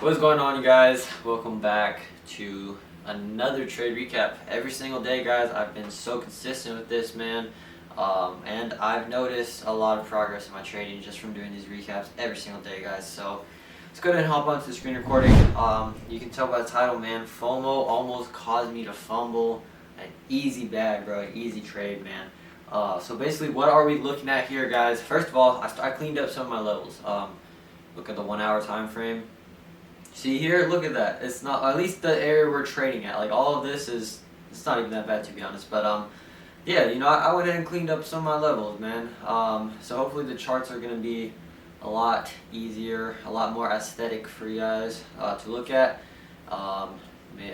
What's going on, you guys? Welcome back to another trade recap. Every single day, guys, I've been so consistent with this, man. And I've noticed a lot of progress in my trading just from doing these recaps every single day, guys. So let's go ahead and hop onto the screen recording. You can tell by the title, man, FOMO almost caused me to fumble. An easy bag, bro. An easy trade, man. So basically, what are we looking at here, guys? First of all, I cleaned up some of my levels. Look at the 1 hour time frame. See here, look at that. It's not, at least the area we're trading at. Like, all of this is, it's not even that bad, to be honest. But yeah, you know, I went ahead and cleaned up some of my levels, man. So hopefully the charts are gonna be a lot easier, a lot more aesthetic for you guys to look at. I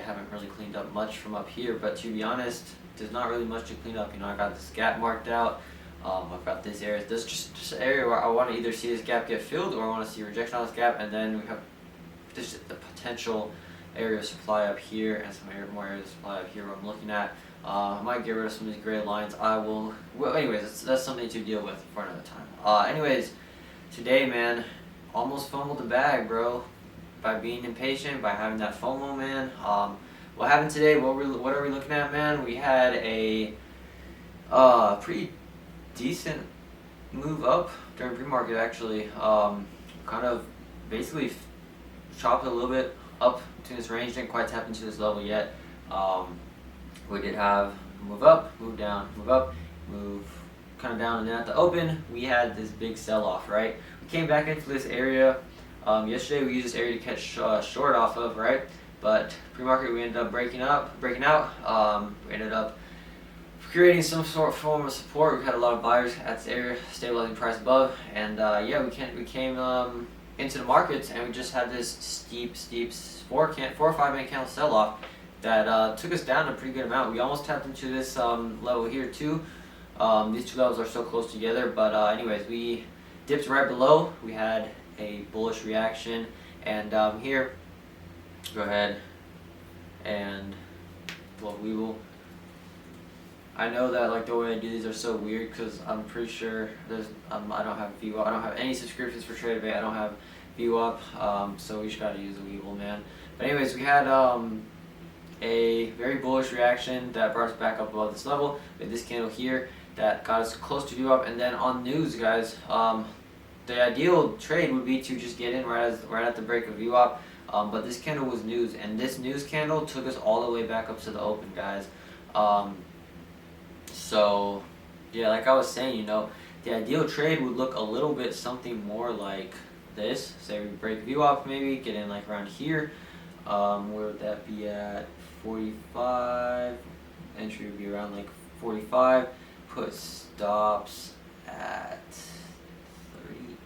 haven't really cleaned up much from up here, but to be honest, there's not really much to clean up. You know, I got this gap marked out. I've got this area. This is just an area where I want to either see this gap get filled or I want to see rejection on this gap, and then we have this the potential area of supply up here and some more area of supply up here where I'm looking at. I might get rid of some of these gray lines. I will. Well, anyways, that's something to deal with for another time. Anyways, today, man, almost fumbled the bag, bro, by being impatient, by having that FOMO, man. What happened today? What are we looking at, man? We had a pretty decent move up during pre-market, actually. Kind of basically chopped a little bit up to this range, didn't quite tap into this level yet. We did have move up, move down, move up, move kind of down, and then at the open we had this big sell-off, right? We came back into this area. Yesterday we used this area to catch short off of, right? But pre-market we ended up breaking out. We ended up creating some form of support. We had a lot of buyers at this area, stabilizing price above, and yeah, we came into the markets, and we just had this steep 4 or 5 minute candle sell off that took us down a pretty good amount. We almost tapped into this level here too. These two levels are so close together, but anyways, we dipped right below. We had a bullish reaction, and here, go ahead and we will. I know that like the way I do these are so weird because I'm pretty sure there's I don't have VWAP. I don't have any subscriptions for TradeAway. I don't have VWAP. So we just gotta use the Weeble, man. But anyways, we had a very bullish reaction that brought us back up above this level. We had this candle here that got us close to VWAP, and then on news, guys, the ideal trade would be to just get in right at the break of VWAP. But this candle was news, and this news candle took us all the way back up to the open, guys. So, yeah, like I was saying, you know, the ideal trade would look a little bit something more like this. Say we break VWAP, maybe get in like around here. Where would that be at? 45. Entry would be around like 45. Put stops at 38,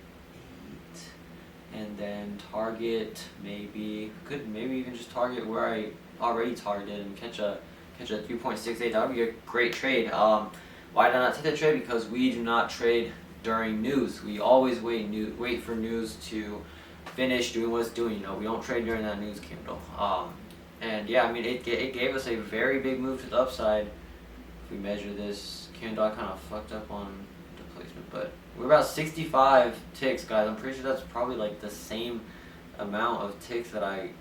and then target maybe even just target where I already targeted and catch a 3.68. That would be a great trade. Why did I not take that trade? Because we do not trade during news. We always wait for news to finish doing what it's doing. You know, we don't trade during that news candle. And yeah, I mean, it gave us a very big move to the upside. If we measure this candle, I kind of fucked up on the placement, but we're about 65 ticks, guys. I'm pretty sure that's probably like the same amount of ticks that I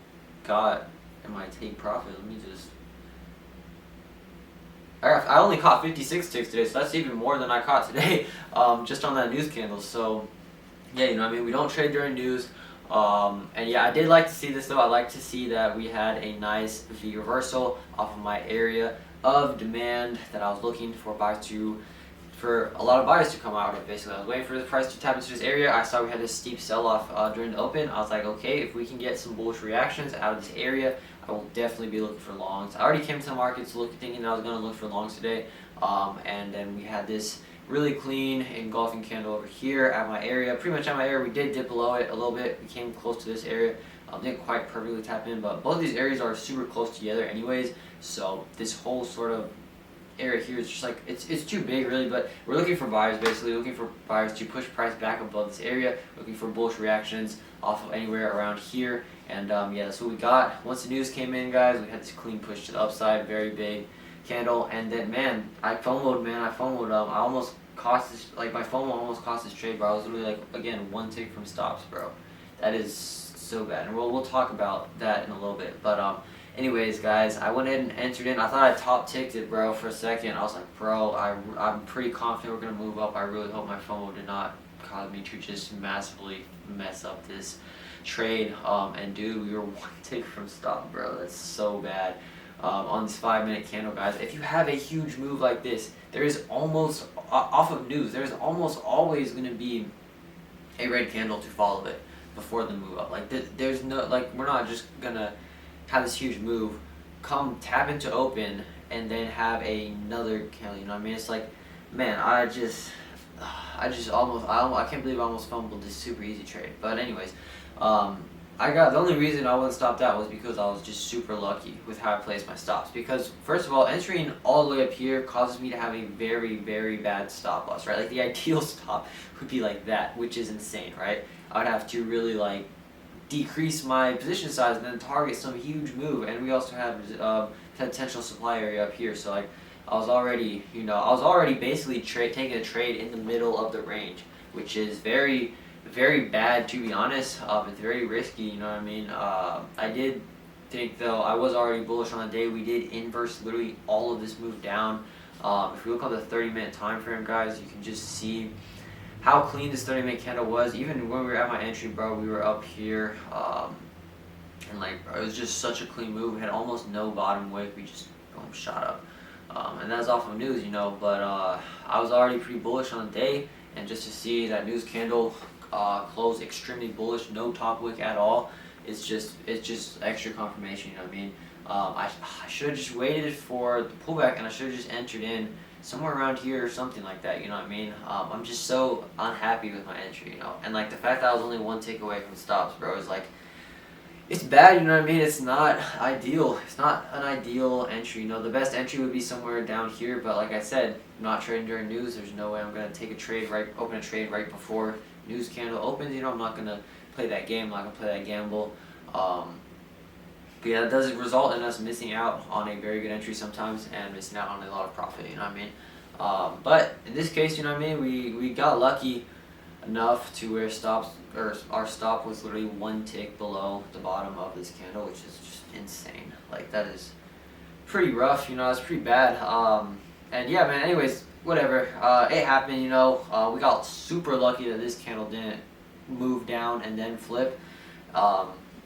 got in my take profit. Let me just. I only caught 56 ticks today, so that's even more than I caught today, just on that news candle. So, yeah, you know, I mean, we don't trade during news. And yeah, I did like to see this though. I like to see that we had a nice V reversal off of my area of demand that I was looking for for a lot of buyers to come out of. Basically, I was waiting for the price to tap into this area. I saw we had this steep sell-off during the open. I was like, okay, if we can get some bullish reactions out of this area, I will definitely be looking for longs. I already came to the market thinking I was going to look for longs today, and then we had this really clean engulfing candle over here at my area. Pretty much at my area, we did dip below it a little bit. We came close to this area. Didn't quite perfectly tap in, but both these areas are super close together anyways. So this whole sort of area here is just like, it's too big really, but we're looking for buyers, basically looking for buyers to push price back above this area, looking for bullish reactions off of anywhere around here. And yeah, that's what we got. Once the news came in, guys, we had this clean push to the upside, very big candle, and then man, I FOMO'd. I almost cost this, like my FOMO almost cost this trade, bro. I was literally like, again, 1 tick from stops, bro. That is so bad, and we'll talk about that in a little bit. But anyways, guys, I went ahead and entered in. I thought I top ticked it, bro, for a second. I was like, bro, I'm pretty confident we're gonna move up. I really hope my FOMO did not cause me to just massively mess up this trade. And dude, we were one tick from stop, bro. That's so bad. On this 5-minute candle, guys, if you have a huge move like this, there is almost off of news, there's almost always going to be a red candle to follow it before the move up. Like there's no, like, we're not just gonna have this huge move come tap into open and then have another candle. You know what I mean? It's like, man, I can't believe I almost fumbled this super easy trade. But anyways, the only reason I wasn't stopped out was because I was just super lucky with how I placed my stops. Because first of all, entering all the way up here causes me to have a very, very bad stop loss, right? Like the ideal stop would be like that, which is insane, right? I would have to really like decrease my position size and then target some huge move. And we also have potential supply area up here, so like I was already basically taking a trade in the middle of the range, which is very, very bad, to be honest. It's very risky, you know what I mean? I did think, though, I was already bullish on the day. We did inverse literally all of this move down. If we look on the 30-minute time frame, guys, you can just see how clean this 30-minute candle was. Even when we were at my entry, bro, we were up here, and like, bro, it was just such a clean move. We had almost no bottom wick. We just boom, shot up, and that's off of news, you know. But I was already pretty bullish on the day, and just to see that news candle close extremely bullish, no top wick at all, it's just extra confirmation, you know what I mean? I should have just waited for the pullback, and I should have just entered in somewhere around here or something like that, you know what I mean? I'm just so unhappy with my entry, you know, and like the fact that I was only one tick away from stops, bro, is like, it's bad, you know what I mean? It's not ideal. It's not an ideal entry, you know. The best entry would be somewhere down here, but like I said, I'm not trading during news. There's no way I'm gonna open a trade right before news candle opens. You know, I'm not gonna play that game. I'm not gonna play that gamble. But yeah, that does result in us missing out on a very good entry sometimes and missing out on a lot of profit. You know what I mean? But in this case, you know what I mean? We got lucky enough to where our stop was literally one tick below the bottom of this candle, which is just insane. Like, that is pretty rough, you know. It's pretty bad. And yeah, man, anyways, whatever, it happened, you know. We got super lucky that this candle didn't move down and then flip.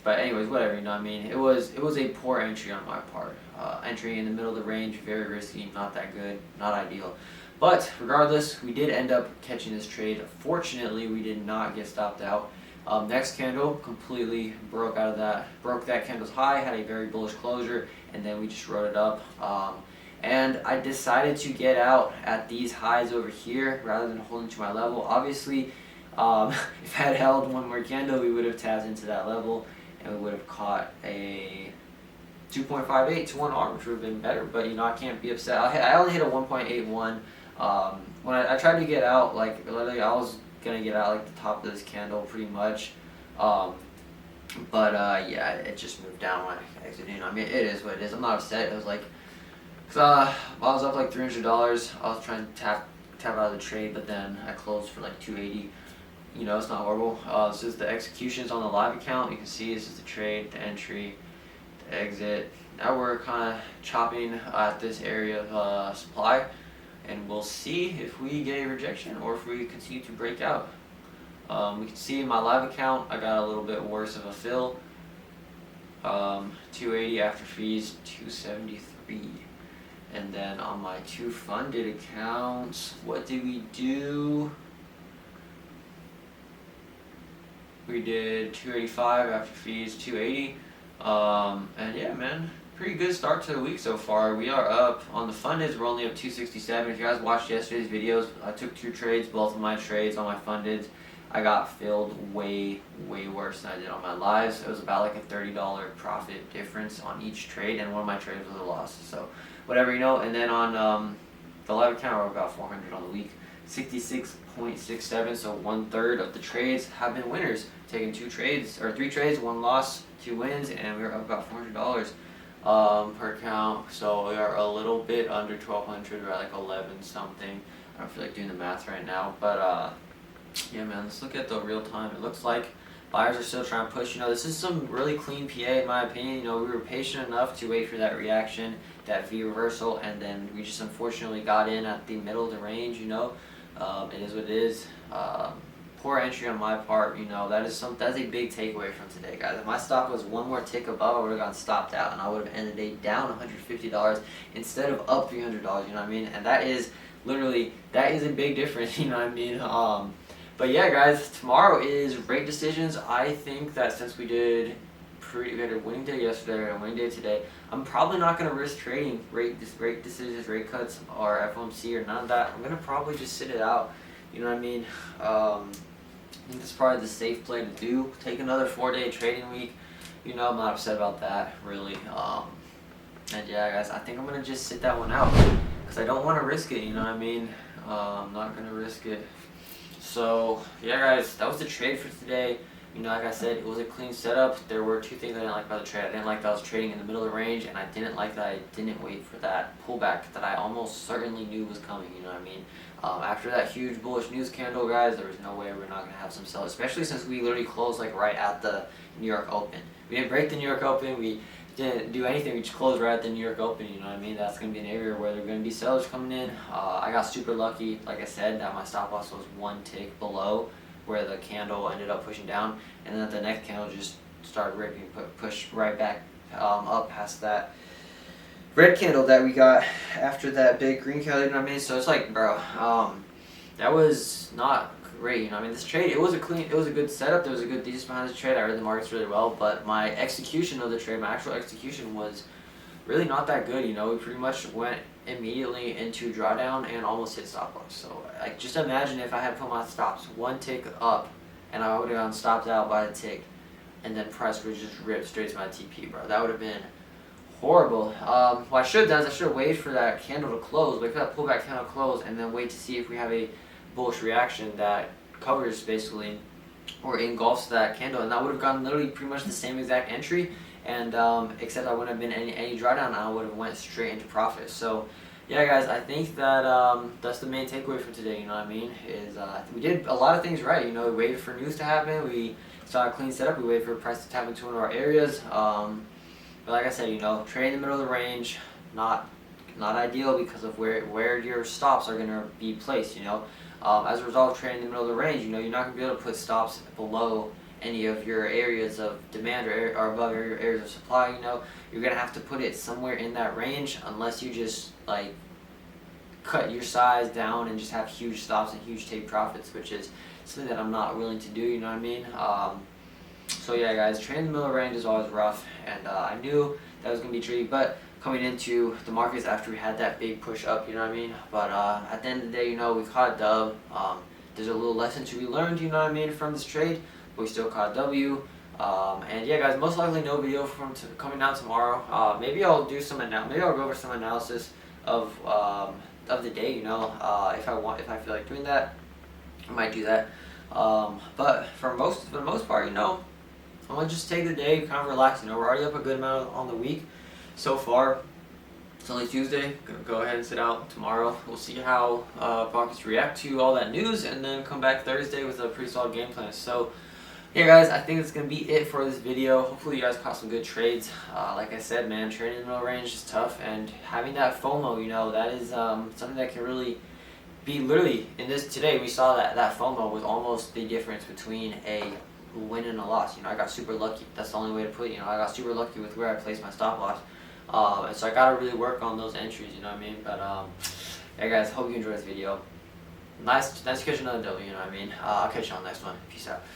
But anyways, whatever, you know what I mean. It was a poor entry on my part. Entry in the middle of the range, very risky, not that good, not ideal. But regardless, we did end up catching this trade. Fortunately, we did not get stopped out. Next candle completely broke that candle's high, had a very bullish closure, and then we just wrote it up. And I decided to get out at these highs over here rather than holding to my level. Obviously, if I had held one more candle, we would have tapped into that level, and we would have caught a 2.58 to 1 arm, which would have been better. But you know, I can't be upset. I only hit a 1.81. When I tried to get out, like literally, I was gonna get out like the top of this candle pretty much. But yeah, it just moved down when I exited. You know, I mean, it is what it is. I'm not upset. It was like, I was up like $300. I was trying to tap out of the trade, but then I closed for like 280. You know, it's not horrible. This is the executions on the live account. You can see this is the trade, the entry, the exit. Now we're kind of chopping at this area of supply, and we'll see if we get a rejection or if we continue to break out. We can see in my live account, I got a little bit worse of a fill. 280 after fees, 273. And then on my two funded accounts, what did we do? We did 285 after fees, 280. And yeah, man, pretty good start to the week so far. We are up on the fundeds. We're only up 267. If you guys watched yesterday's videos, I took 2 trades. Both of my trades on my fundeds, I got filled way worse than I did on my lives. It was about like a $30 profit difference on each trade, and one of my trades was a loss. So whatever, you know. And then on the live account, we're about 400 on the week, 66.67. So 1/3 of the trades have been winners. Taking 3 trades, 1 loss, 2 wins, and we're up about $400 per account. So we are a little bit under 1,200. We're at like 11 something. I don't feel like doing the math right now, but yeah, man, let's look at the real time. It looks like Buyers are still trying to push. This is some really clean PA in my opinion. We were patient enough to wait for that reaction, that V reversal, and then we just unfortunately got in at the middle of the range. It is what it is. Poor entry on my part. That's a big takeaway from today, guys. If my stop was one more tick above, I would have gotten stopped out, and I would have ended the day down $150 instead of up $300. You know what I mean? And that is a big difference. You know what I mean? But yeah, guys, tomorrow is rate decisions. I think that since we had a winning day yesterday and a winning day today, I'm probably not going to risk trading rate decisions, rate cuts, or FOMC or none of that. I'm going to probably just sit it out. You know what I mean? I think that's probably the safe play to do. Take another 4-day trading week. I'm not upset about that, really. And yeah, guys, I think I'm going to just sit that one out because I don't want to risk it. You know what I mean? I'm not going to risk it. So yeah, guys, that was the trade for today. Like I said, it was a clean setup. There were two things I didn't like about the trade. I didn't like that I was trading in the middle of the range, and I didn't like that I didn't wait for that pullback that I almost certainly knew was coming. You know what I mean? After that huge bullish news candle, guys, there was no way we're not going to have some sell, especially since we literally closed right at the New York Open. We didn't break the New York Open. We didn't do anything. We just closed right at the New York Open. You know what I mean? That's going to be an area where there are going to be sellers coming in. I got super lucky, like I said, that my stop loss was one tick below where the candle ended up pushing down, and then the next candle just started ripping, push right back up past that red candle that we got after that big green candle. You know what I mean? So it's bro, that was not great. This trade, it was a good setup. There was a good thesis behind this trade. I read the markets really well, but my execution of the trade, my actual execution was really not that good. We pretty much went immediately into drawdown and almost hit stop loss. So just imagine if I had put my stops one tick up and I would have gotten stopped out by a tick, and then price would just rip straight to my TP, bro. That would have been horrible. What I should have done is I should have waited for that candle to close, wait for that pullback candle to close, and then wait to see if we have a bullish reaction that covers basically or engulfs that candle, and that would have gotten literally pretty much the same exact entry, and except I wouldn't have been any drawdown, and I would have went straight into profit. So yeah, guys, I think that that's the main takeaway from today. You know what I mean? Is we did a lot of things right. We waited for news to happen. We saw a clean setup. We waited for price to tap into one of our areas. But like I said, trade in the middle of the range, not ideal because of where your stops are gonna be placed. As a result of trading in the middle of the range, you're not gonna be able to put stops below any of your areas of demand or above your areas of supply. You're gonna have to put it somewhere in that range, unless you just cut your size down and just have huge stops and huge take profits, which is something that I'm not willing to do. You know what I mean? So yeah, guys, trading in the middle of the range is always rough, and I knew that was gonna be tricky, but coming into the markets after we had that big push up, you know what I mean? But at the end of the day, we caught a dub. There's a little lesson to be learned, you know what I mean, from this trade, but we still caught a W. And yeah, guys, most likely no video coming out tomorrow. Maybe I'll do maybe I'll go over some analysis of the day. If I feel like doing that, I might do that. But for the most part, I'm gonna just take the day, kind of relax. We're already up a good amount on the week so far. It's only Tuesday. Gonna go ahead and sit out tomorrow. We'll see how markets react to all that news, and then come back Thursday with a pretty solid game plan. So yeah, guys, I think that's gonna be it for this video. Hopefully you guys caught some good trades. Like I said, man, trading in the middle range is tough, and having that FOMO, that is something that can really be literally in this today. We saw that FOMO was almost the difference between a win and a loss. I got super lucky. That's the only way to put it. I got super lucky with where I placed my stop loss. And so I gotta really work on those entries, you know what I mean? But yeah, guys, hope you enjoyed this video. Nice to catch another W, you know what I mean? I'll catch you on the next one. Peace out.